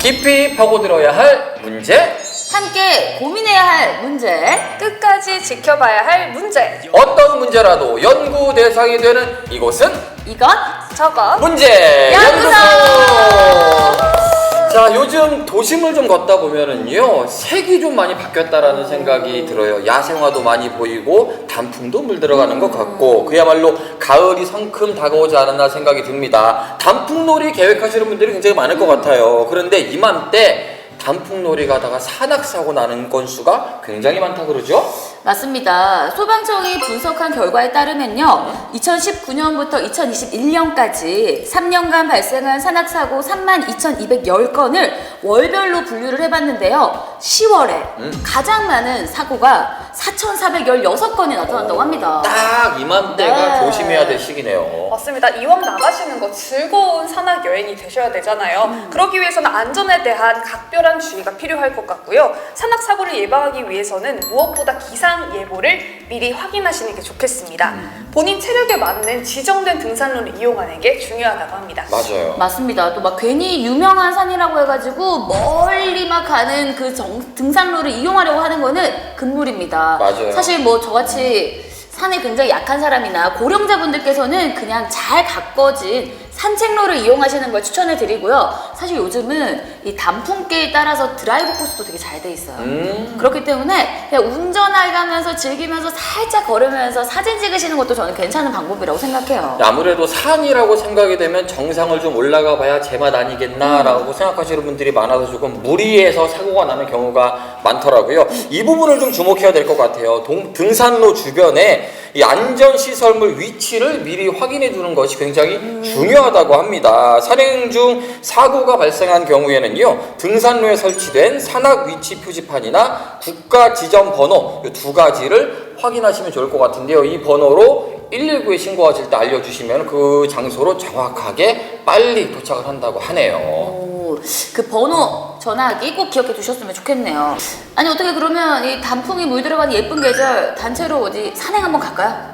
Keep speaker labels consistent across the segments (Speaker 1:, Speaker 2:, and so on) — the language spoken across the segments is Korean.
Speaker 1: 깊이 파고들어야 할 문제,
Speaker 2: 함께 고민해야 할 문제.
Speaker 3: 끝까지 지켜봐야 할 문제.
Speaker 1: 어떤 문제라도 연구 대상이 되는 이곳은
Speaker 2: 이것
Speaker 3: 저것
Speaker 1: 문제
Speaker 2: 연구소!
Speaker 1: 자, 요즘 도심을 좀 걷다 보면은요, 색이 좀 많이 바뀌었다라는 생각이 들어요. 야생화도 많이 보이고 단풍도 물 들어가는 것 같고, 그야말로 가을이 성큼 다가오지 않았나 생각이 듭니다. 단풍놀이 계획하시는 분들이 굉장히 많을 것 같아요. 그런데 이맘때 단풍놀이 가다가 산악사고 나는 건수가 굉장히 많다 그러죠?
Speaker 2: 맞습니다. 소방청이 분석한 결과에 따르면요, 2019년부터 2021년까지 3년간 발생한 산악사고 32,210건을 월별로 분류를 해봤는데요, 10월에 가장 많은 사고가 4,416건이 나타났다고 합니다.
Speaker 1: 딱 이맘때가
Speaker 2: 네.
Speaker 1: 조심해야 될 시기네요.
Speaker 3: 맞습니다. 이왕 나가시는 거 즐거운 산악 여행이 되셔야 되잖아요. 그러기 위해서는 안전에 대한 각별한 주의가 필요할 것 같고요. 산악 사고를 예방하기 위해서는 무엇보다 기상 예보를 미리 확인하시는 게 좋겠습니다. 본인 체력에 맞는 지정된 등산로를 이용하는 게 중요하다고 합니다.
Speaker 1: 맞아요.
Speaker 2: 맞습니다. 또 막 괜히 유명한 산이라고 해가지고 멀리 막 가는 그 등산로를 이용하려고 하는 거는 금물입니다.
Speaker 1: 맞아요.
Speaker 2: 사실 뭐 저같이 산에 굉장히 약한 사람이나 고령자분들께서는 그냥 잘 가꿔진 산책로를 이용하시는 걸 추천해 드리고요. 사실 요즘은 이 단풍길에 따라서 드라이브 코스도 되게 잘 돼 있어요. 그렇기 때문에 그냥 운전하면서 즐기면서 살짝 걸으면서 사진 찍으시는 것도 저는 괜찮은 방법이라고 생각해요.
Speaker 1: 아무래도 산이라고 생각이 되면 정상을 좀 올라가 봐야 제맛 아니겠나라고 생각하시는 분들이 많아서 조금 무리해서 사고가 나는 경우가 많더라고요. 이 부분을 좀 주목해야 될 것 같아요. 등산로 주변에 이 안전시설물 위치를 미리 확인해 두는 것이 굉장히 중요하다고 합니다. 산행 중 사고가 발생한 경우에는요, 등산로에 설치된 산악 위치 표지판이나 국가 지정 번호 이 두 가지를 확인하시면 좋을 것 같은데요. 이 번호로 119에 신고하실 때 알려주시면 그 장소로 정확하게 빨리 도착을 한다고 하네요.
Speaker 2: 오, 그 번호 전화기 꼭 기억해 두셨으면 좋겠네요. 아니 어떻게 그러면 이 단풍이 물 들어가는 예쁜 계절 단체로 어디 산행 한번 갈까요?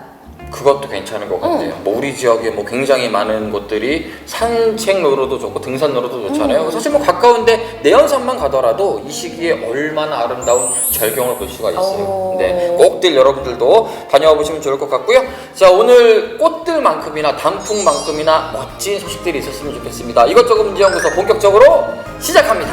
Speaker 1: 그것도 괜찮은 것 같아요. 뭐 우리 지역에 뭐 굉장히 많은 곳들이 산책로로도 좋고 등산로로도 좋잖아요. 사실 뭐 가까운데 내연산만 가더라도 이 시기에 얼마나 아름다운 절경을 볼 수가 있어요. 네, 꼭들 여러분들도 다녀와 보시면 좋을 것 같고요. 자, 오늘 꽃들만큼이나 단풍만큼이나 멋진 소식들이 있었으면 좋겠습니다. 이것저것 문제연구소 본격적으로 시작합니다.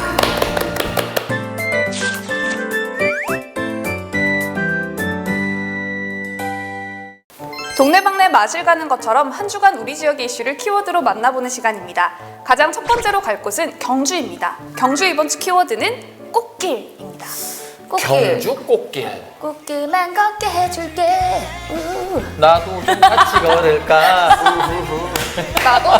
Speaker 3: 동네방네 마실 가는 것처럼 한 주간 우리 지역의 이슈를 키워드로 만나보는 시간입니다. 가장 첫 번째로 갈 곳은 경주입니다. 경주 이번 주 키워드는 꽃길입니다.
Speaker 2: 꽃길.
Speaker 1: 경주 꽃길.
Speaker 2: 꽃길만 걷게 해줄게.
Speaker 1: 나도 좀 같이 걸을까?
Speaker 3: 나도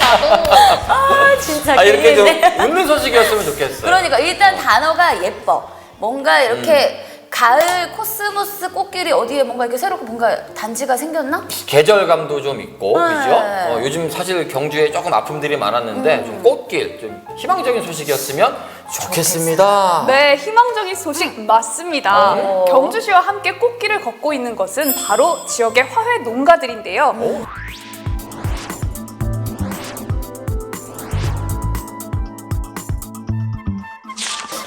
Speaker 2: 아 진짜
Speaker 1: 이렇게 좀
Speaker 2: 길네.
Speaker 1: 웃는 소식이었으면 좋겠어요.
Speaker 2: 그러니까 일단 단어가 예뻐. 뭔가 이렇게 가을 코스모스 꽃길이 어디에 뭔가 이렇게 새롭게 뭔가 단지가 생겼나?
Speaker 1: 계절감도 좀 있고,
Speaker 2: 네.
Speaker 1: 그죠? 요즘 사실 경주에 조금 아픔들이 많았는데 좀 꽃길, 좀 희망적인 소식이었으면 좋겠습니다.
Speaker 3: 네, 희망적인 소식 맞습니다. 경주시와 함께 꽃길을 걷고 있는 것은 바로 지역의 화훼 농가들인데요.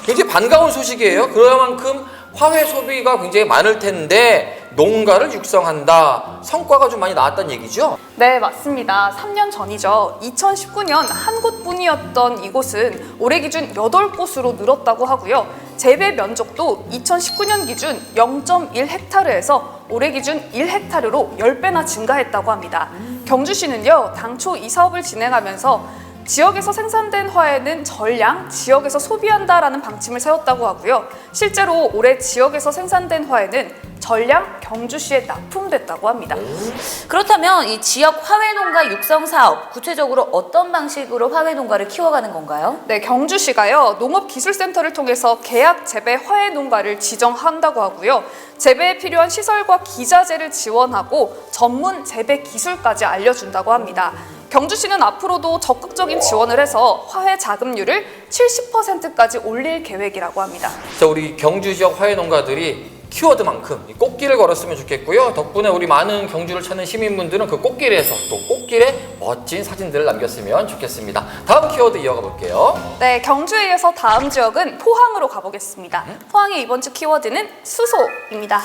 Speaker 1: 굉장히 반가운 소식이에요. 그만큼 화훼 소비가 굉장히 많을 텐데 농가를 육성한다. 성과가 좀 많이 나왔다는 얘기죠?
Speaker 3: 네, 맞습니다. 3년 전이죠. 2019년 한 곳뿐이었던 이곳은 올해 기준 8곳으로 늘었다고 하고요. 재배 면적도 2019년 기준 0.1헥타르에서 올해 기준 1헥타르로 10배나 증가했다고 합니다. 경주시는요, 당초 이 사업을 진행하면서 지역에서 생산된 화훼는 전량 지역에서 소비한다라는 방침을 세웠다고 하고요. 실제로 올해 지역에서 생산된 화훼는 전량 경주시에 납품됐다고 합니다.
Speaker 2: 그렇다면 이 지역 화훼 농가 육성 사업 구체적으로 어떤 방식으로 화훼 농가를 키워가는 건가요?
Speaker 3: 네, 경주시가요, 농업기술센터를 통해서 계약 재배 화훼 농가를 지정한다고 하고요. 재배에 필요한 시설과 기자재를 지원하고 전문 재배 기술까지 알려준다고 합니다. 경주시는 앞으로도 적극적인 지원을 해서 화훼 자급률을 70%까지 올릴 계획이라고 합니다.
Speaker 1: 자, 우리 경주 지역 화훼 농가들이 키워드만큼 이 꽃길을 걸었으면 좋겠고요. 덕분에 우리 많은 경주를 찾는 시민분들은 그 꽃길에서 또 꽃길에 멋진 사진들을 남겼으면 좋겠습니다. 다음 키워드 이어가 볼게요.
Speaker 3: 네, 경주에 이어서 다음 지역은 포항으로 가보겠습니다. 포항의 이번 주 키워드는 수소입니다.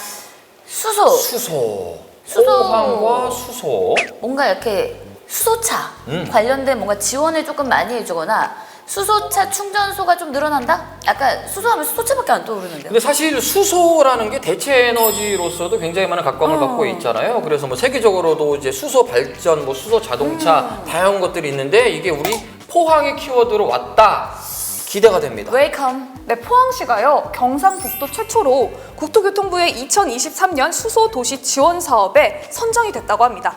Speaker 2: 수소.
Speaker 1: 수소.
Speaker 2: 수소.
Speaker 1: 포항과 수소.
Speaker 2: 뭔가 이렇게 수소차 관련된 뭔가 지원을 조금 많이 해주거나 수소차 충전소가 좀 늘어난다? 약간 수소하면 수소차밖에 안 떠오르는데요.
Speaker 1: 근데 사실 수소라는 게 대체 에너지로서도 굉장히 많은 각광을 받고 있잖아요. 그래서 뭐 세계적으로도 이제 수소 발전, 뭐 수소 자동차 다양한 것들이 있는데 이게 우리 포항의 키워드로 왔다. 기대가 됩니다.
Speaker 2: 웰컴.
Speaker 3: 네, 포항시가요, 경상북도 최초로 국토교통부의 2023년 수소 도시 지원 사업에 선정이 됐다고 합니다.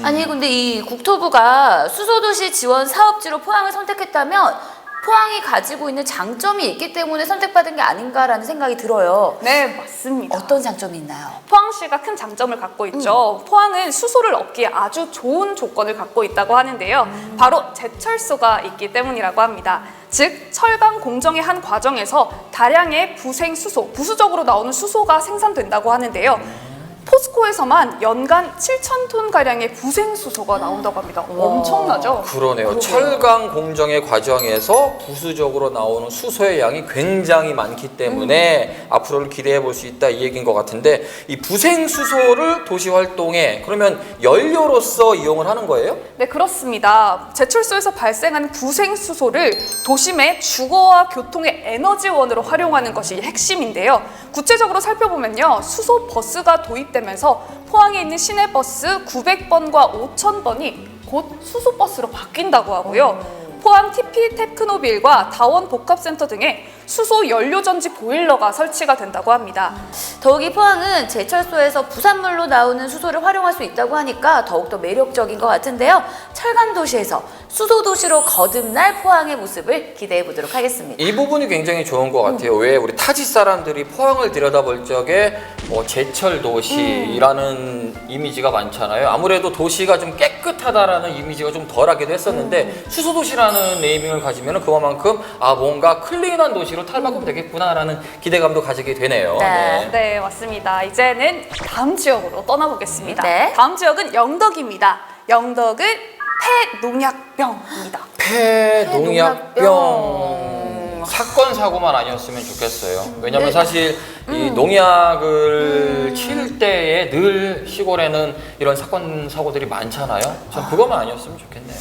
Speaker 2: 아니 근데 이 국토부가 수소도시 지원 사업지로 포항을 선택했다면 포항이 가지고 있는 장점이 있기 때문에 선택받은 게 아닌가라는 생각이 들어요.
Speaker 3: 네, 맞습니다.
Speaker 2: 어떤 장점이 있나요?
Speaker 3: 포항시가 큰 장점을 갖고 있죠. 포항은 수소를 얻기에 아주 좋은 조건을 갖고 있다고 하는데요. 바로 제철소가 있기 때문이라고 합니다. 즉, 철강 공정의 한 과정에서 다량의 부생 수소, 부수적으로 나오는 수소가 생산된다고 하는데요. 포스코에서만 연간 7,000톤 가량의 부생 수소가 나온다고 합니다. 엄청나죠?
Speaker 1: 그러네요. 철강 공정의 과정에서 부수적으로 나오는 수소의 양이 굉장히 많기 때문에 앞으로를 기대해 볼 수 있다 이 얘기인 것 같은데 이 부생 수소를 도시 활동에 그러면 연료로서 이용을 하는 거예요?
Speaker 3: 네, 그렇습니다. 제철소에서 발생하는 부생 수소를 도심의 주거와 교통의 에너지원으로 활용하는 것이 핵심인데요. 구체적으로 살펴보면요. 수소 버스가 도입되면서 포항에 있는 시내버스 900번과 5,000번이 곧 수소버스로 바뀐다고 하고요. 포항 TP 테크노빌과 다원 복합센터 등의 수소 연료전지 보일러가 설치가 된다고 합니다.
Speaker 2: 더욱이 포항은 제철소에서 부산물로 나오는 수소를 활용할 수 있다고 하니까 더욱더 매력적인 것 같은데요. 철강 도시에서 수소 도시로 거듭날 포항의 모습을 기대해 보도록 하겠습니다.
Speaker 1: 이 부분이 굉장히 좋은 것 같아요. 왜 우리 타지 사람들이 포항을 들여다볼 적에 제철 도시라는 이미지가 많잖아요. 아무래도 도시가 좀 깨끗하다라는 이미지가 좀 덜하기도 했었는데 수소 도시라는 네이밍을 가지면 그만큼 뭔가 클린한 도시로 탈바꿈 되겠구나라는 기대감도 가지게 되네요.
Speaker 3: 네, 맞습니다. 이제는 다음 지역으로 떠나보겠습니다.
Speaker 2: 네.
Speaker 3: 다음 지역은 영덕입니다. 영덕은 폐농약병입니다.
Speaker 1: 폐농약병 사건 사고만 아니었으면 좋겠어요. 왜냐면 사실 이 농약을 칠 때에 늘 시골에는 이런 사건 사고들이 많잖아요. 전 그것만 아니었으면 좋겠네요.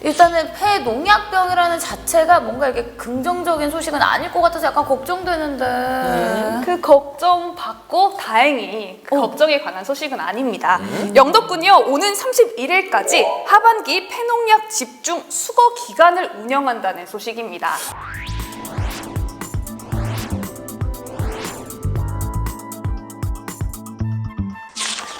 Speaker 2: 일단은 폐농약병이라는 자체가 뭔가 이렇게 긍정적인 소식은 아닐 것 같아서 약간 걱정되는데.
Speaker 3: 그 걱정 받고 다행히 그 걱정에 관한 소식은 아닙니다. 영덕군요, 오는 31일까지 하반기 폐농약 집중 수거 기간을 운영한다는 소식입니다.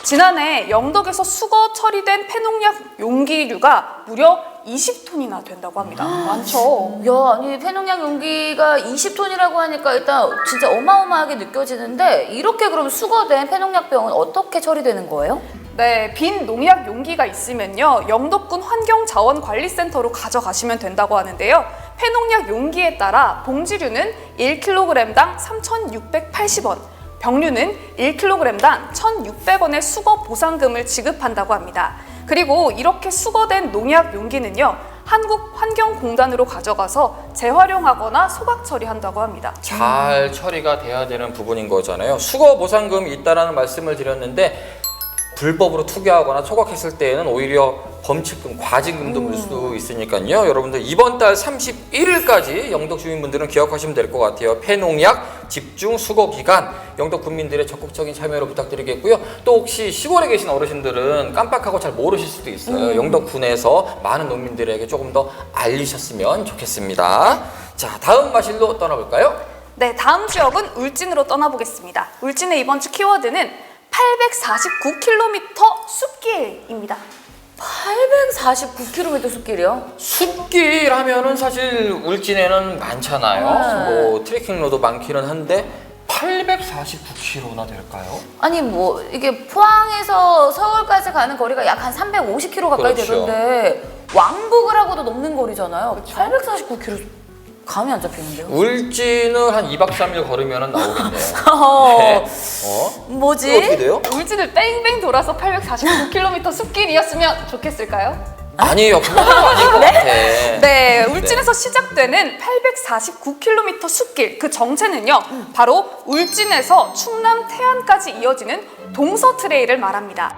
Speaker 3: 지난해 영덕에서 수거 처리된 폐농약 용기류가 무려 20톤이나 된다고 합니다. 많죠?
Speaker 2: 야, 아니 폐농약 용기가 20톤이라고 하니까 일단 진짜 어마어마하게 느껴지는데 이렇게 그럼 수거된 폐농약병은 어떻게 처리되는 거예요?
Speaker 3: 네, 빈 농약 용기가 있으면요, 영덕군 환경자원관리센터로 가져가시면 된다고 하는데요. 폐농약 용기에 따라 봉지류는 1kg당 3,680원, 병류는 1kg당 1,600원의 수거 보상금을 지급한다고 합니다. 그리고 이렇게 수거된 농약 용기는요, 한국환경공단으로 가져가서 재활용하거나 소각 처리한다고 합니다.
Speaker 1: 잘 처리가 돼야 되는 부분인 거잖아요. 수거 보상금이 있다라는 말씀을 드렸는데 불법으로 투기하거나 소각했을 때에는 오히려 범칙금, 과징금도 물 수 있으니까요. 여러분들 이번 달 31일까지 영덕 주민분들은 기억하시면 될 것 같아요. 폐농약 집중 수거 기간, 영덕 국민들의 적극적인 참여를 부탁드리겠고요. 또 혹시 시골에 계신 어르신들은 깜빡하고 잘 모르실 수도 있어요. 영덕군에서 많은 농민들에게 조금 더 알리셨으면 좋겠습니다. 자, 다음 마실로 떠나볼까요?
Speaker 3: 네, 다음 지역은 울진으로 떠나보겠습니다. 울진의 이번 주 키워드는 849km 숲길입니다.
Speaker 2: 849km 숲길이요?
Speaker 1: 숲길 하면은 사실 울진에는 많잖아요. 뭐 트레킹로도 많기는 한데 849km나 될까요?
Speaker 2: 아니 뭐 이게 포항에서 서울까지 가는 거리가 약 한 350km 가까이
Speaker 1: 그렇죠.
Speaker 2: 되던데 왕복을 하고도 넘는 거리잖아요.
Speaker 3: 그쵸?
Speaker 2: 849km 감이 안 잡히는데요.
Speaker 1: 울진을 한 2박 3일 걸으면 나오겠네요. 네.
Speaker 2: 뭐지?
Speaker 1: 이거 어떻게 돼요?
Speaker 3: 울진을 뺑뺑 돌아서 849km 숲길이었으면 좋겠을까요?
Speaker 1: 아니에요. 그건 아닌 것 같아.
Speaker 3: 네, 울진에서 시작되는 849km 숲길 그 정체는요 바로 울진에서 충남 태안까지 이어지는 동서 트레일을 말합니다.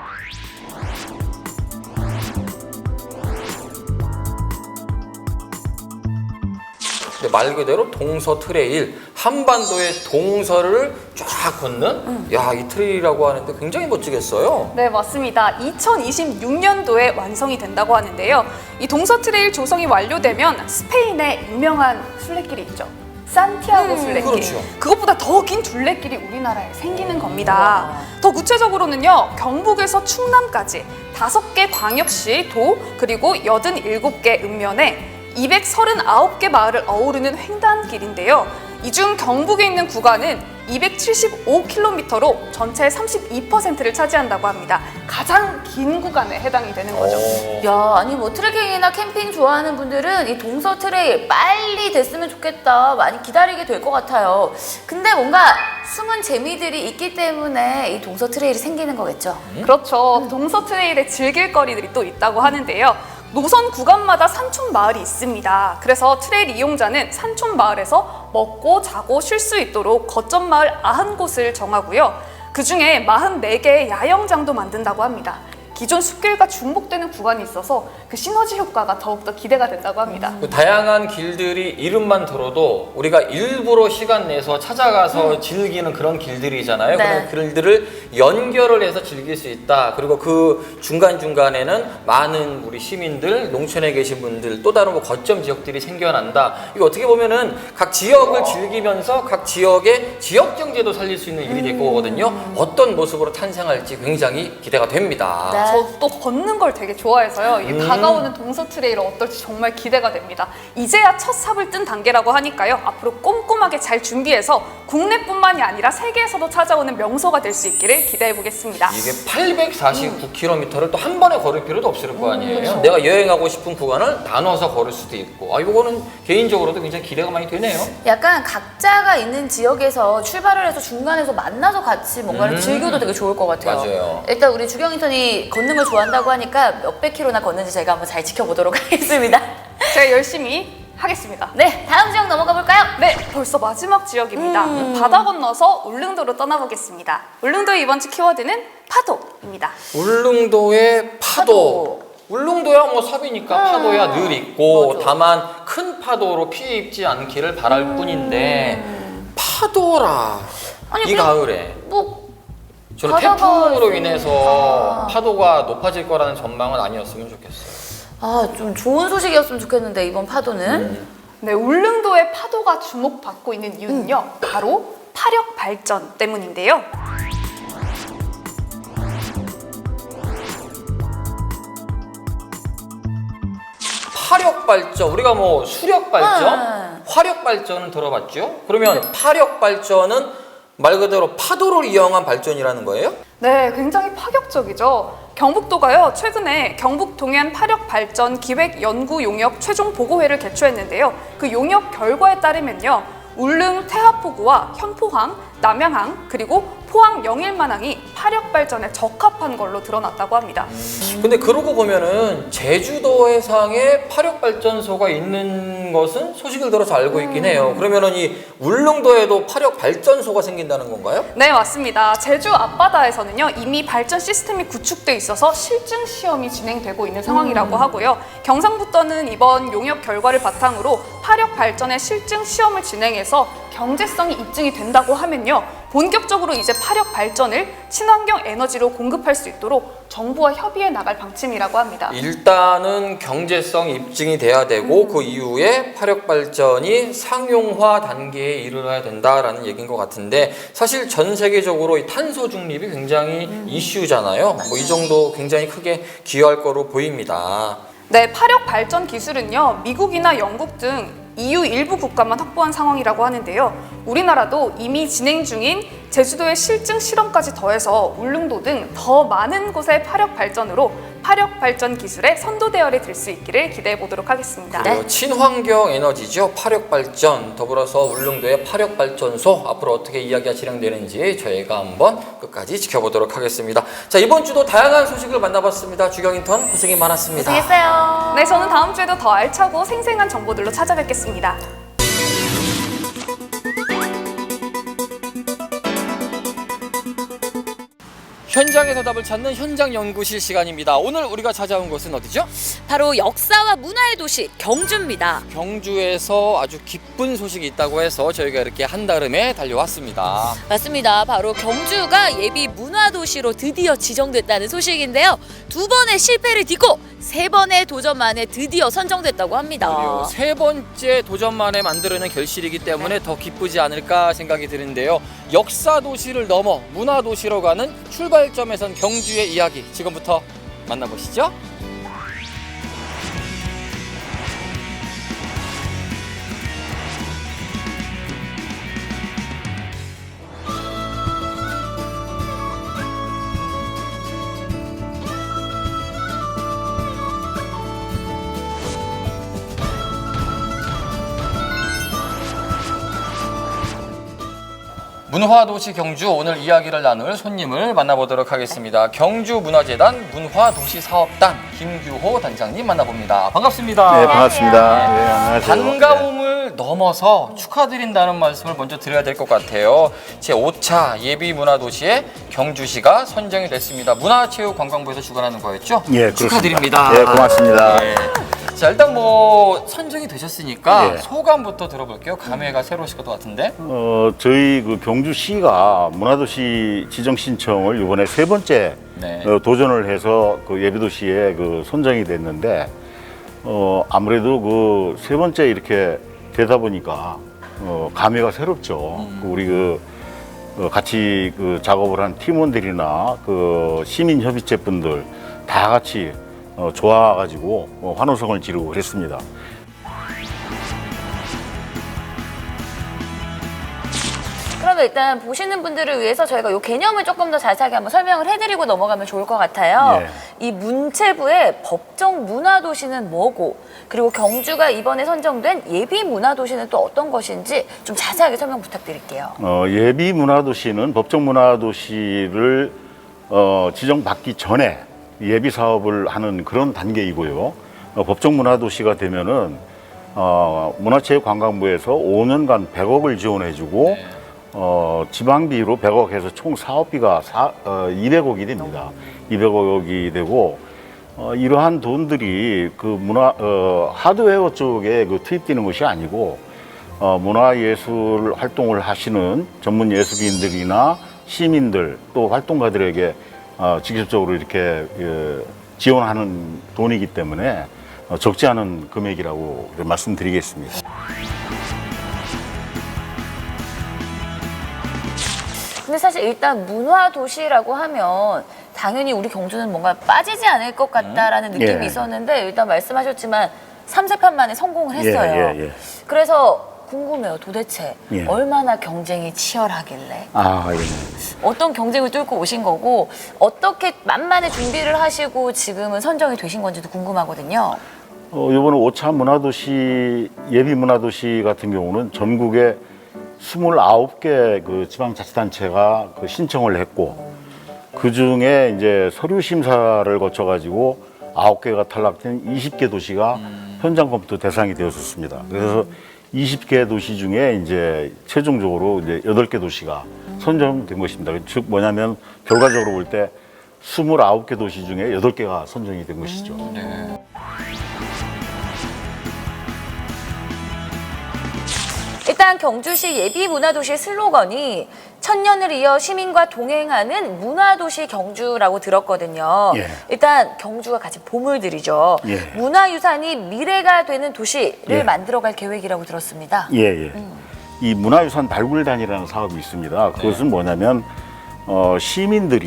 Speaker 1: 말 그대로 동서 트레일, 한반도의 동서를 쫙 걷는 야, 이 트레일이라고 하는데 굉장히 멋지겠어요.
Speaker 3: 네, 맞습니다. 2026년도에 완성이 된다고 하는데요. 이 동서 트레일 조성이 완료되면 스페인의 유명한 순례길이 있죠. 산티아고 순례길.
Speaker 1: 그렇죠.
Speaker 3: 그것보다 더 긴 둘레길이 우리나라에 생기는 겁니다. 더 구체적으로는요. 경북에서 충남까지 5개 광역시 도 그리고 87개 읍면에 239개 마을을 어우르는 횡단길인데요. 이 중 경북에 있는 구간은 275km로 전체의 32%를 차지한다고 합니다. 가장 긴 구간에 해당이 되는 거죠.
Speaker 2: 야, 아니 뭐 트레킹이나 캠핑 좋아하는 분들은 이 동서 트레일 빨리 됐으면 좋겠다. 많이 기다리게 될 것 같아요. 근데 뭔가 숨은 재미들이 있기 때문에 이 동서 트레일이 생기는 거겠죠.
Speaker 3: 그렇죠. 동서 트레일에 즐길 거리들이 또 있다고 하는데요. 노선 구간마다 산촌 마을이 있습니다. 그래서 트레일 이용자는 산촌 마을에서 먹고 자고 쉴 수 있도록 거점 마을 90곳을 정하고요. 그 중에 44개의 야영장도 만든다고 합니다. 기존 숲길과 중복되는 구간이 있어서 그 시너지 효과가 더욱더 기대가 된다고 합니다.
Speaker 1: 그 다양한 길들이 이름만 들어도 우리가 일부러 시간 내서 찾아가서 즐기는 그런 길들이잖아요.
Speaker 2: 네.
Speaker 1: 그런 길들을 연결을 해서 즐길 수 있다. 그리고 그 중간중간에는 많은 우리 시민들, 농촌에 계신 분들, 또 다른 뭐 거점 지역들이 생겨난다. 이거 어떻게 보면은 각 지역을 즐기면서 각 지역의 지역 경제도 살릴 수 있는 일이 될 거거든요. 어떤 모습으로 탄생할지 굉장히 기대가 됩니다.
Speaker 2: 네.
Speaker 3: 저 또 걷는 걸 되게 좋아해서요. 이 다가오는 동서 트레일 어떨지 정말 기대가 됩니다. 이제야 첫 삽을 뜬 단계라고 하니까요. 앞으로 꼼꼼하게 잘 준비해서 국내뿐만이 아니라 세계에서도 찾아오는 명소가 될 수 있기를 기대해 보겠습니다.
Speaker 1: 이게 849km를 또 한 번에 걸을 필요도 없을 거 아니에요. 내가 여행하고 싶은 구간을 나눠서 걸을 수도 있고. 이거는 개인적으로도 굉장히 기대가 많이 되네요.
Speaker 2: 약간 각자가 있는 지역에서 출발을 해서 중간에서 만나서 같이 뭔가를 즐겨도 되게 좋을 것 같아요.
Speaker 1: 맞아요.
Speaker 2: 일단 우리 주경 인턴이 걷는 걸 좋아한다고 하니까 몇백 킬로나 걷는지 제가 한번 잘 지켜보도록 하겠습니다.
Speaker 3: 제가 열심히 하겠습니다.
Speaker 2: 네, 다음 지역 넘어가 볼까요?
Speaker 3: 네, 벌써 마지막 지역입니다. 바다 건너서 울릉도로 떠나보겠습니다. 울릉도의 이번 주 키워드는 파도입니다.
Speaker 1: 울릉도의 파도. 울릉도야 뭐 섭이니까 파도야 늘 있고
Speaker 2: 맞아.
Speaker 1: 다만 큰 파도로 피해 입지 않기를 바랄 뿐인데 파도라.
Speaker 2: 아니,
Speaker 1: 이
Speaker 2: 그냥
Speaker 1: 가을에
Speaker 2: 뭐
Speaker 1: 저는
Speaker 2: 바다가
Speaker 1: 태풍으로
Speaker 2: 있으니까.
Speaker 1: 인해서 파도가 높아질 거라는 전망은 아니었으면 좋겠어요.
Speaker 2: 좀 좋은 소식이었으면 좋겠는데 이번 파도는
Speaker 3: 네, 울릉도의 파도가 주목받고 있는 이유는요. 바로 파력 발전 때문인데요.
Speaker 1: 파력 발전, 우리가 뭐 수력 발전,
Speaker 2: 네.
Speaker 1: 화력 발전은 들어봤죠? 그러면 파력 발전은 말 그대로 파도를 이용한 발전이라는 거예요?
Speaker 3: 네, 굉장히 파격적이죠. 경북도가요, 최근에 경북 동해안 파력 발전 기획 연구 용역 최종 보고회를 개최했는데요. 그 용역 결과에 따르면요, 울릉 태화포구와 현포항, 남양항, 그리고 포항 영일만항이 파력 발전에 적합한 걸로 드러났다고 합니다.
Speaker 1: 근데 그러고 보면은 제주도 해상에 파력 발전소가 있는 것은 소식을 들어서 알고 있긴 해요. 그러면은 이 울릉도에도 파력 발전소가 생긴다는 건가요?
Speaker 3: 네, 맞습니다. 제주 앞바다에서는요, 이미 발전 시스템이 구축돼 있어서 실증 시험이 진행되고 있는 상황이라고 하고요. 경상북도는 이번 용역 결과를 바탕으로 파력 발전의 실증 시험을 진행해서 경제성이 입증이 된다고 하면요, 본격적으로 이제 파력 발전을 친환경 에너지로 공급할 수 있도록 정부와 협의해 나갈 방침이라고 합니다.
Speaker 1: 일단은 경제성 입증이 돼야 되고 그 이후에 파력 발전이 상용화 단계에 이르러야 된다라는 얘기인 것 같은데, 사실 전 세계적으로 이 탄소 중립이 굉장히 이슈잖아요. 뭐 이 정도 굉장히 크게 기여할 거로 보입니다.
Speaker 3: 네, 파력 발전 기술은요, 미국이나 영국 등 EU 일부 국가만 확보한 상황이라고 하는데요. 우리나라도 이미 진행 중인 제주도의 실증 실험까지 더해서 울릉도 등 더 많은 곳의 파력 발전으로 파력 발전 기술의 선도 대열에 들 수 있기를 기대해 보도록 하겠습니다.
Speaker 2: 네.
Speaker 1: 친환경 에너지죠. 파력 발전 더불어서 울릉도의 파력 발전소 앞으로 어떻게 이야기가 진행되는지 저희가 한번 끝까지 지켜보도록 하겠습니다. 자, 이번 주도 다양한 소식을 만나봤습니다. 주경 인턴 고생이 많았습니다.
Speaker 2: 고생했어요.
Speaker 3: 네, 저는 다음 주에도 더 알차고 생생한 정보들로 찾아뵙겠습니다.
Speaker 1: 현장에서 답을 찾는 현장 연구실 시간입니다. 오늘 우리가 찾아온 곳은 어디죠?
Speaker 2: 바로 역사와 문화의 도시 경주입니다.
Speaker 1: 경주에서 아주 기쁜 소식이 있다고 해서 저희가 이렇게 한달음에 달려왔습니다.
Speaker 2: 맞습니다. 바로 경주가 예비 문화도시로 드디어 지정됐다는 소식인데요. 2번의 실패를 딛고 3번의 도전 만에 드디어 선정됐다고 합니다.
Speaker 1: 그리고 3번째 도전 만에 만들어낸 결실이기 때문에 더 기쁘지 않을까 생각이 드는데요. 역사 도시를 넘어 문화 도시로 가는 출발점에선 경주의 이야기 지금부터 만나보시죠. 문화도시 경주 오늘 이야기를 나눌 손님을 만나보도록 하겠습니다. 경주문화재단 문화도시사업단 김규호 단장님 만나봅니다. 반갑습니다.
Speaker 4: 네, 반갑습니다. 네, 안녕하세요.
Speaker 1: 반가움을 넘어서 축하드린다는 말씀을 먼저 드려야 될 것 같아요. 제5차 예비문화도시에 경주시가 선정이 됐습니다. 문화체육관광부에서 주관하는 거였죠?
Speaker 4: 예, 그렇습니다.
Speaker 1: 축하드립니다.
Speaker 4: 네, 고맙습니다.
Speaker 1: 네. 자, 일단 뭐 선정이 되셨으니까
Speaker 4: 예.
Speaker 1: 소감부터 들어볼게요. 감회가 새로우실 것 같은데.
Speaker 4: 저희 그 경주시가 문화도시 지정 신청을 이번에 3번째
Speaker 1: 네.
Speaker 4: 도전을 해서 그 예비도시에 그 선정이 됐는데 아무래도 그 3번째 이렇게 되다 보니까 감회가 새롭죠. 우리 같이 그 작업을 한 팀원들이나 그 시민협의체 분들 다 같이 좋아가지고 환호성을 지르고 그랬습니다.
Speaker 2: 그러면 일단 보시는 분들을 위해서 저희가 이 개념을 조금 더 자세하게 한번 설명을 해드리고 넘어가면 좋을 것 같아요.
Speaker 4: 예.
Speaker 2: 이 문체부의 법정 문화도시는 뭐고, 그리고 경주가 이번에 선정된 예비 문화도시는 또 어떤 것인지 좀 자세하게 설명 부탁드릴게요.
Speaker 4: 예비 문화도시는 법정 문화도시를 지정받기 전에 예비 사업을 하는 그런 단계이고요. 법정 문화도시가 되면은 문화체육관광부에서 5년간 100억을 지원해주고 지방비로 100억 해서 총 사업비가 200억이 됩니다. 200억이 되고 이러한 돈들이 그 하드웨어 쪽에 투입되는 것이 아니고 문화예술 활동을 하시는 전문 예술인들이나 시민들 또 활동가들에게 직접적으로 이렇게 지원하는 돈이기 때문에 적지 않은 금액이라고 말씀드리겠습니다.
Speaker 2: 근데 사실 일단 문화도시라고 하면 당연히 우리 경주는 뭔가 빠지지 않을 것 같다라는 느낌이
Speaker 4: 예.
Speaker 2: 있었는데 일단 말씀하셨지만 3세판 만에 성공을 했어요.
Speaker 4: 예.
Speaker 2: 그래서 궁금해요. 도대체
Speaker 4: 예.
Speaker 2: 얼마나 경쟁이 치열하길래
Speaker 4: 예.
Speaker 2: 어떤 경쟁을 뚫고 오신 거고 어떻게 만만의 준비를 하시고 지금은 선정이 되신 건지도 궁금하거든요.
Speaker 4: 이번에 5차 문화도시, 예비 문화도시 같은 경우는 전국에 29개 그 지방자치단체가 그 신청을 했고, 그 중에 이제 서류 심사를 거쳐가지고 9개가 탈락된 20개 도시가 현장 검토 대상이 되었었습니다. 그래서 20개 도시 중에 이제 최종적으로 이제 8개 도시가 선정된 것입니다. 즉 뭐냐면 결과적으로 볼 때 29개 도시 중에 8개가 선정이 된 것이죠.
Speaker 1: 네.
Speaker 2: 일단 경주시 예비문화도시의 슬로건이 천년을 이어 시민과 동행하는 문화도시 경주라고 들었거든요.
Speaker 4: 예.
Speaker 2: 일단 경주가 가진 보물들이죠.
Speaker 4: 예.
Speaker 2: 문화유산이 미래가 되는 도시를
Speaker 4: 예.
Speaker 2: 만들어갈 계획이라고 들었습니다.
Speaker 4: 예. 이 문화유산 발굴단이라는 사업이 있습니다. 그것은 뭐냐면 시민들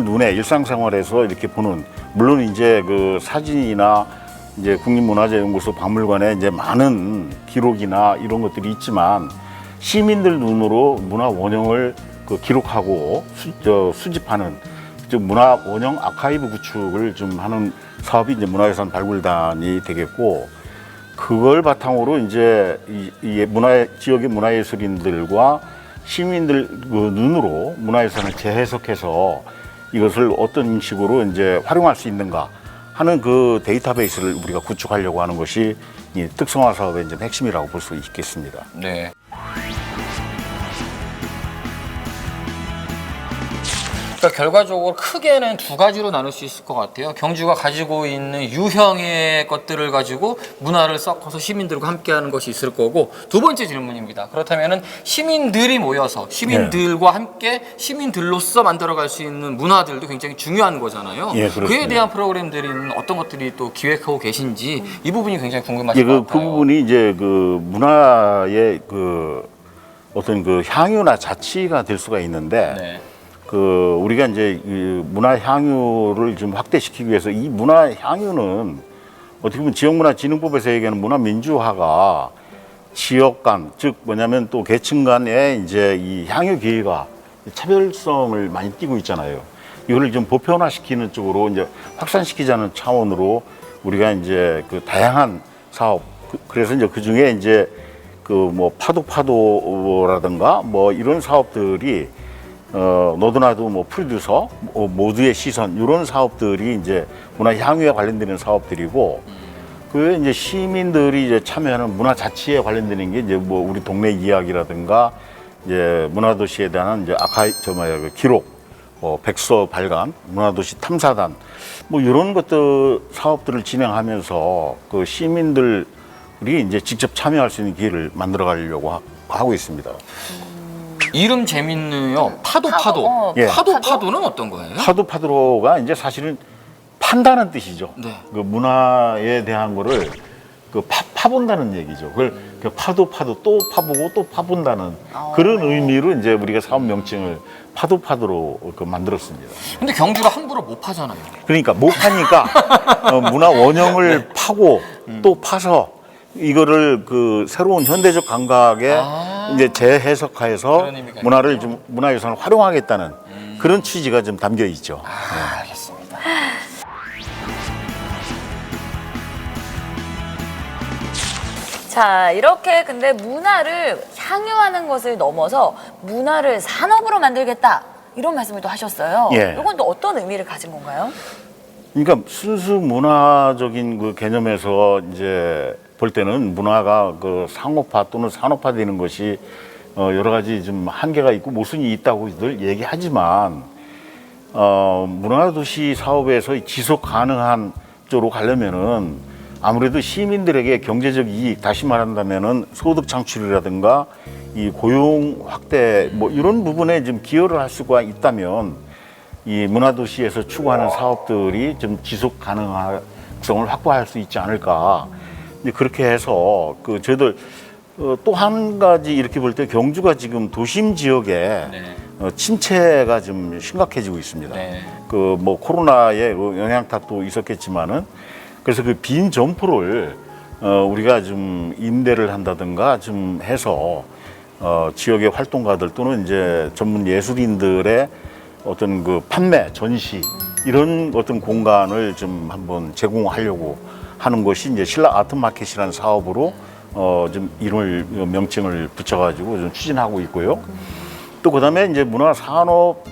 Speaker 4: 눈에 일상생활에서 이렇게 보는, 물론 이제 그 사진이나 이제 국립문화재연구소 박물관에 이제 많은 기록이나 이런 것들이 있지만 시민들 눈으로 문화 원형을 그 기록하고 수집하는 즉 문화 원형 아카이브 구축을 좀 하는 사업이 이제 문화유산 발굴단이 되겠고, 그걸 바탕으로 이제 이 지역의 문화예술인들과 시민들 그 눈으로 문화유산을 재해석해서 이것을 어떤 식으로 이제 활용할 수 있는가 하는 그 데이터베이스를 우리가 구축하려고 하는 것이 이 특성화 사업의 이제 핵심이라고 볼 수 있겠습니다.
Speaker 1: 네. 그러니까 결과적으로 크게는 두 가지로 나눌 수 있을 것 같아요. 경주가 가지고 있는 유형의 것들을 가지고 문화를 섞어서 시민들과 함께하는 것이 있을 거고, 두 번째 질문입니다. 그렇다면은 시민들이 모여서 시민들과 함께 시민들로서 만들어갈 수 있는 문화들도 굉장히 중요한 거잖아요.
Speaker 4: 예, 그렇습니다.
Speaker 1: 그에 대한 프로그램들은 어떤 것들이 또 기획하고 계신지 이 부분이 굉장히
Speaker 4: 예,
Speaker 1: 궁금하실 것
Speaker 4: 그
Speaker 1: 같아요.
Speaker 4: 부분이 이제 그 문화의 그 어떤 그 향유나 자치가 될 수가 있는데,
Speaker 1: 네.
Speaker 4: 그 우리가 이제 이 문화 향유를 좀 확대시키기 위해서 이 문화 향유는 어떻게 보면 지역문화진흥법에서 얘기하는 문화 민주화가 지역 간, 즉 뭐냐면 또 계층 간의 이제 이 향유 기회가 차별성을 많이 띠고 있잖아요. 이거를 좀 보편화시키는 쪽으로 이제 확산시키자는 차원으로 우리가 이제 그 다양한 사업, 그래서 이제 그 중에 이제 그 뭐 파도라든가 뭐 이런 사업들이 너도 나도 뭐 프로듀서, 모두의 시선 이런 사업들이 이제 문화 향유에 관련되는 사업들이고, 그 이제 시민들이 이제 참여하는 문화 자치에 관련되는 게 이제 뭐 우리 동네 이야기라든가 이제 문화도시에 대한 이제 그 기록, 백서 발간, 문화도시 탐사단 뭐 이런 것들 사업들을 진행하면서 그 시민들이 이제 직접 참여할 수 있는 기회를 만들어 가려고 하고 있습니다.
Speaker 1: 이름 재밌네요. 파도.
Speaker 4: 예.
Speaker 1: 파도는 어떤 거예요?
Speaker 4: 파도가 이제 사실은 판다는 뜻이죠.
Speaker 1: 네.
Speaker 4: 그 문화에 대한 거를 그 파본다는 얘기죠. 그걸 그 파도 또 파보고 또 파본다는 그런 의미로 이제 우리가 사업 명칭을 파도로 그 만들었습니다.
Speaker 1: 근데 경주가 함부로 못 파잖아요.
Speaker 4: 그러니까 못 파니까 문화 원형을 파고 또 파서 이거를 그 새로운 현대적 감각에 이제 재해석해서
Speaker 1: 그런 의미가
Speaker 4: 문화를 좀 문화유산을 활용하겠다는 그런 취지가 좀 담겨 있죠.
Speaker 1: 알겠습니다.
Speaker 2: 자, 이렇게 근데 문화를 향유하는 것을 넘어서 문화를 산업으로 만들겠다. 이런 말씀을 또 하셨어요.
Speaker 4: 예.
Speaker 2: 이건 또 어떤 의미를 가진 건가요?
Speaker 4: 그러니까 순수 문화적인 그 개념에서 이제 볼 때는 문화가 그 상업화 또는 산업화되는 것이 여러 가지 좀 한계가 있고 모순이 있다고들 얘기하지만, 문화도시 사업에서 지속 가능한 쪽으로 가려면은 아무래도 시민들에게 경제적 이익, 다시 말한다면은 소득 창출이라든가 이 고용 확대 뭐 이런 부분에 좀 기여를 할 수가 있다면 이 문화도시에서 추구하는 사업들이 좀 지속 가능성을 확보할 수 있지 않을까. 이제 그렇게 해서 그 저희들 또 한 가지 이렇게 볼 때 경주가 지금 도심 지역에 침체가 좀 심각해지고 있습니다.
Speaker 1: 네.
Speaker 4: 그 뭐 코로나의 영향 탓도 있었겠지만은, 그래서 그 빈 점포를 우리가 좀 임대를 한다든가 좀 해서 지역의 활동가들 또는 이제 전문 예술인들의 어떤 그 판매, 전시 이런 어떤 공간을 좀 한번 제공하려고 하는 것이 이제 신라 아트마켓이라는 사업으로 좀 이름을 명칭을 붙여가지고 좀 추진하고 있고요. 또 그다음에 이제 문화산업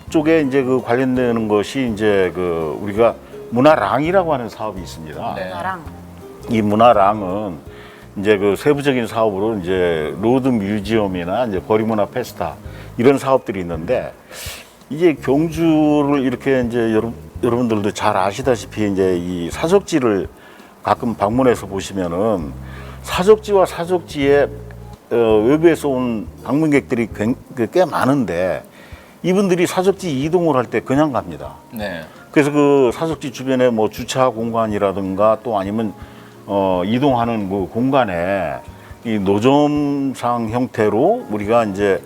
Speaker 4: 쪽에 이제 그 관련되는 것이 이제 그 우리가 문화랑이라고 하는 사업이 있습니다.
Speaker 1: 네.
Speaker 2: 문화랑.
Speaker 4: 이 문화랑은 이제 그 세부적인 사업으로 이제 로드 뮤지엄이나 이제 거리문화 페스타 이런 사업들이 있는데, 이게 경주를 이렇게 이제 여러분들도 잘 아시다시피 이제 이 사적지를 가끔 방문해서 보시면은 사적지와 사적지에 외부에서 온 방문객들이 꽤 많은데 이분들이 사적지 이동을 할 때 그냥 갑니다.
Speaker 1: 네.
Speaker 4: 그래서 그 사적지 주변에 뭐 주차 공간이라든가 또 아니면 이동하는 그 공간에 이 노점상 형태로 우리가 이제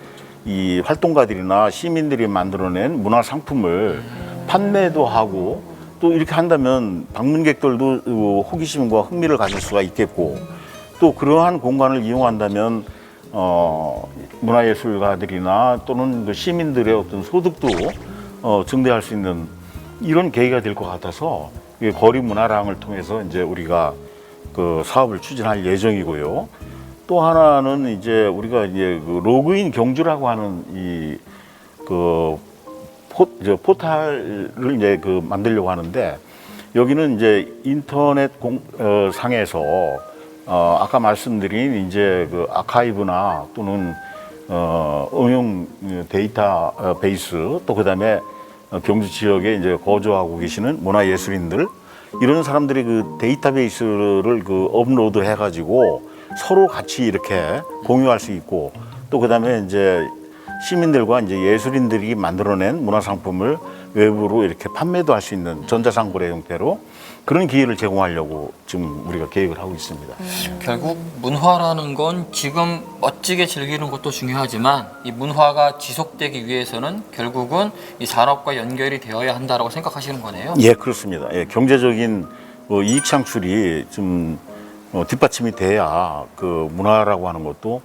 Speaker 4: 이 활동가들이나 시민들이 만들어낸 문화 상품을 판매도 하고, 또 이렇게 한다면 방문객들도 호기심과 흥미를 가질 수가 있겠고, 또 그러한 공간을 이용한다면 문화예술가들이나 또는 그 시민들의 어떤 소득도 증대할 수 있는 이런 계기가 될 것 같아서 이 거리 문화랑을 통해서 이제 우리가 그 사업을 추진할 예정이고요. 또 하나는 이제 우리가 이제 그 로그인 경주라고 하는 그 포탈을 이제 그 만들려고 하는데 여기는 이제 인터넷 상에서 아까 말씀드린 이제 그 아카이브나 또는 응용 데이터 베이스 또 그다음에 경주 지역에 이제 거주하고 계시는 문화예술인들 이런 사람들이 그 데이터베이스를 그 업로드 해가지고 서로 같이 이렇게 공유할 수 있고 또 그다음에 이제 시민들과 이제 예술인들이 만들어낸 문화상품을 외부로 이렇게 판매도 할 수 있는 전자상거래 형태로 그런 기회를 제공하려고 지금 우리가 계획을 하고 있습니다.
Speaker 1: 결국 문화라는 건 지금 멋지게 즐기는 것도 중요하지만 이 문화가 지속되기 위해서는 결국은 이 산업과 연결이 되어야 한다라고 생각하시는 거네요.
Speaker 4: 예, 그렇습니다. 예, 경제적인 이익 창출이 좀 뒷받침이 돼야 그 문화라고 하는 것도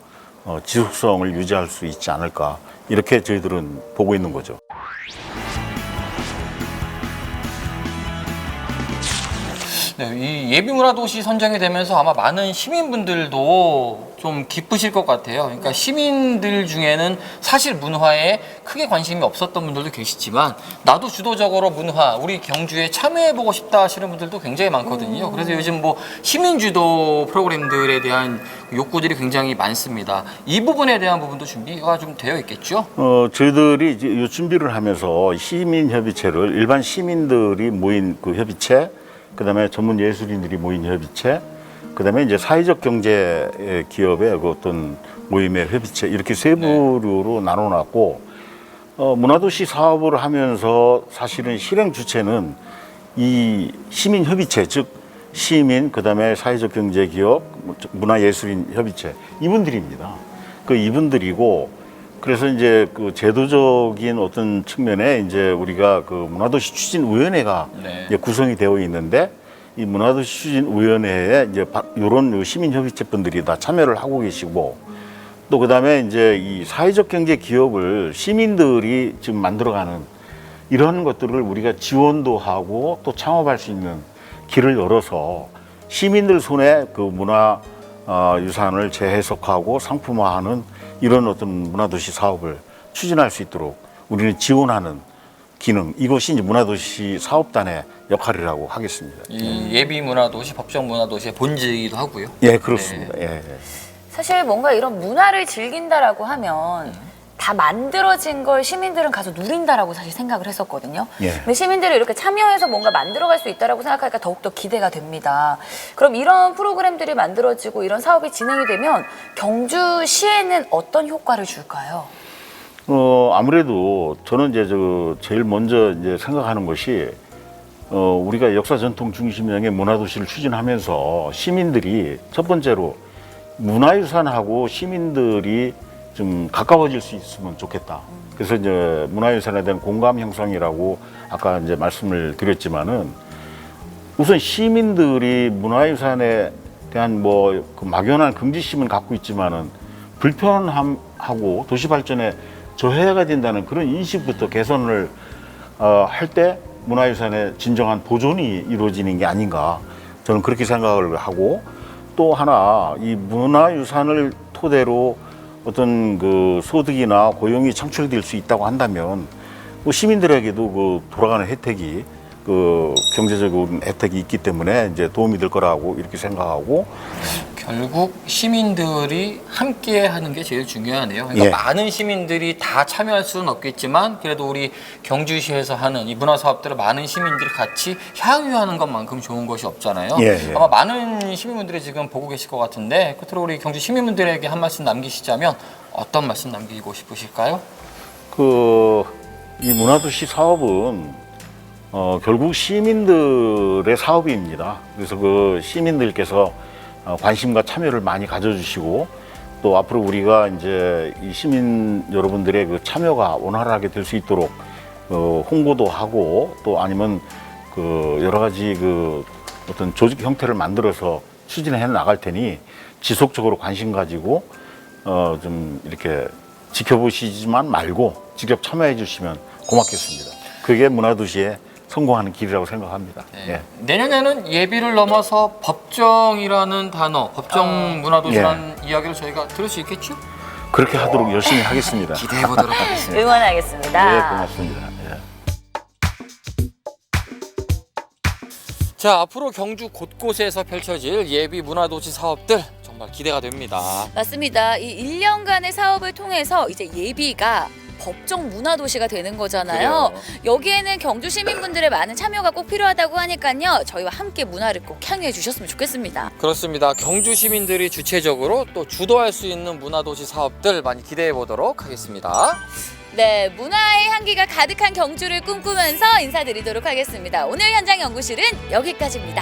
Speaker 4: 지속성을 유지할 수 있지 않을까 이렇게 저희들은 보고 있는 거죠.
Speaker 1: 네, 이 예비문화도시 선정이 되면서 아마 많은 시민분들도 좀 기쁘실 것 같아요. 그러니까 시민들 중에는 사실 문화에 크게 관심이 없었던 분들도 계시지만 나도 주도적으로 문화, 우리 경주에 참여해보고 싶다 하시는 분들도 굉장히 많거든요. 그래서 요즘 뭐 시민주도 프로그램들에 대한 욕구들이 굉장히 많습니다. 이 부분에 대한 부분도 준비가 좀 되어 있겠죠?
Speaker 4: 저희들이 이제 이 준비를 하면서 시민협의체를 일반 시민들이 모인 그 협의체 그다음에 전문 예술인들이 모인 협의체, 그다음에 이제 사회적 경제 기업의 그 어떤 모임의 협의체 이렇게 세 부류로 나눠놨고 문화도시 사업을 하면서 사실은 실행 주체는 이 시민 협의체 즉 시민 그다음에 사회적 경제 기업 문화예술인 협의체 이분들입니다. 그 이분들이고 그래서 이제 그 제도적인 어떤 측면에 이제 우리가 그 문화도시 추진위원회가 이제 구성이 되어 있는데 이 문화도시 추진위원회에 이제 이런 시민협의체분들이 다 참여를 하고 계시고 또 그다음에 이제 이 사회적 경제 기업을 시민들이 지금 만들어가는 이런 것들을 우리가 지원도 하고 또 창업할 수 있는 길을 열어서 시민들 손에 그 문화 유산을 재해석하고 상품화하는 이런 어떤 문화도시 사업을 추진할 수 있도록 우리는 지원하는 기능 이것이 이제 문화도시 사업단의 역할이라고 하겠습니다.
Speaker 1: 이 예비문화도시, 법정문화도시의 본질이기도 하고요.
Speaker 4: 예, 그렇습니다.
Speaker 1: 네.
Speaker 4: 예.
Speaker 2: 사실 뭔가 이런 문화를 즐긴다라고 하면 다 만들어진 걸 시민들은 가서 누린다라고 사실 생각을 했었거든요.
Speaker 4: 예.
Speaker 2: 근데 시민들이 이렇게 참여해서 뭔가 만들어갈 수 있다라고 생각하니까 더욱더 기대가 됩니다. 그럼 이런 프로그램들이 만들어지고 이런 사업이 진행이 되면 경주시에는 어떤 효과를 줄까요?
Speaker 4: 아무래도 저는 이제 제일 먼저 이제 생각하는 것이 우리가 역사 전통 중심형의 문화도시를 추진하면서 시민들이 첫 번째로 문화유산하고 시민들이 좀 가까워질 수 있으면 좋겠다. 그래서 이제 문화유산에 대한 공감 형성이라고 아까 이제 말씀을 드렸지만은 우선 시민들이 문화유산에 대한 뭐 그 막연한 긍지심은 갖고 있지만은 불편함하고 도시 발전에 저해가 된다는 그런 인식부터 개선을 할 때 문화유산의 진정한 보존이 이루어지는 게 아닌가 저는 그렇게 생각을 하고 또 하나 이 문화유산을 토대로 어떤 그 소득이나 고용이 창출될 수 있다고 한다면 뭐 시민들에게도 그 돌아가는 혜택이 그 경제적인 혜택이 있기 때문에 이제 도움이 될 거라고 이렇게 생각하고
Speaker 1: 결국 시민들이 함께 하는 게 제일 중요하네요. 그러니까
Speaker 4: 예.
Speaker 1: 많은 시민들이 다 참여할 수는 없겠지만 그래도 우리 경주시에서 하는 이 문화 사업들을 많은 시민들이 같이 향유하는 것만큼 좋은 것이 없잖아요.
Speaker 4: 예, 예.
Speaker 1: 아마 많은 시민분들이 지금 보고 계실 것 같은데 끝으로 우리 경주 시민분들에게 한 말씀 남기시자면 어떤 말씀 남기고 싶으실까요?
Speaker 4: 이 문화도시 사업은 결국 시민들의 사업입니다. 그래서 그 시민들께서 관심과 참여를 많이 가져주시고 또 앞으로 우리가 이제 이 시민 여러분들의 그 참여가 원활하게 될 수 있도록 홍보도 하고 또 아니면 그 여러 가지 그 어떤 조직 형태를 만들어서 추진해 나갈 테니 지속적으로 관심 가지고 좀 이렇게 지켜보시지만 말고 직접 참여해 주시면 고맙겠습니다. 그게 문화도시의 성공하는 길이라고 생각합니다.
Speaker 1: 네.
Speaker 4: 예.
Speaker 1: 내년에는 예비를 넘어서 법정이라는 단어, 법정 문화도시라는 이야기를 저희가 들을 수 있겠죠?
Speaker 4: 그렇게 하도록 열심히 하겠습니다.
Speaker 1: 기대해 보도록 하겠습니다.
Speaker 2: 응원하겠습니다.
Speaker 4: 네, 고맙습니다. 예.
Speaker 1: 자, 앞으로 경주 곳곳에서 펼쳐질 예비 문화도시 사업들 정말 기대가 됩니다.
Speaker 2: 맞습니다. 이 1년간의 사업을 통해서 이제 예비가 법정 문화도시가 되는 거잖아요.
Speaker 1: 그래요.
Speaker 2: 여기에는 경주 시민분들의 많은 참여가 꼭 필요하다고 하니까요. 저희와 함께 문화를 꼭 향유해 주셨으면 좋겠습니다.
Speaker 1: 그렇습니다. 경주 시민들이 주체적으로 또 주도할 수 있는 문화도시 사업들 많이 기대해 보도록 하겠습니다.
Speaker 2: 네, 문화의 향기가 가득한 경주를 꿈꾸면서 인사드리도록 하겠습니다. 오늘 현장 연구실은 여기까지입니다.